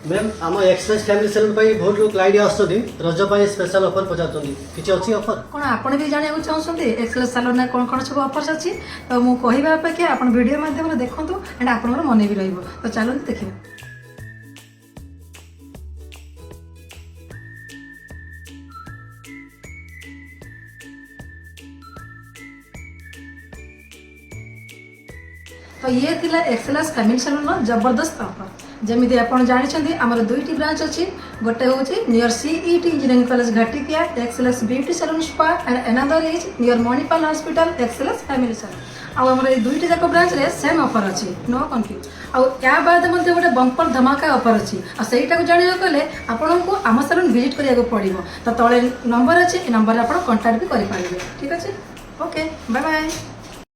Ma'am आम express family salon बहुत लोग लाइट आसुँच रज स्पेशल ऑफर पचार किसी अच्छी ऑफर कौन आपण भी जाना चाहते एक्सप्रेस सालोन कौन कौन सब ऑफर्स अच्छी तो मुझे कहवा अपेक्षा आप वीडियो माध्यम देखूँ एंड आप मन भी रही तो चलते देखिए। तो ये थिला एक्सेलेंस फैमिली सैलून जबरदस्त ऑफर जमी आप जानते आमर दुईटी ब्रांच अच्छी गोटे हूँ near CET engineering college Ghatikia excellence beauty salon spa and another is near Manipal hospital excellence family salon आम दुईटी जाक ब्रांच रे सेम ऑफर अच्छी नो कन्फ्यूज आ बाद गोटे बंपर धमाका ऑफर अच्छी आईटा जानवा कले आपन को आम सैलून विजिट करा पड़ो तो तले नंबर अच्छी नंबर आप कांटेक्ट भी करेंगे। ठीक अच्छे ओके बाय बाय।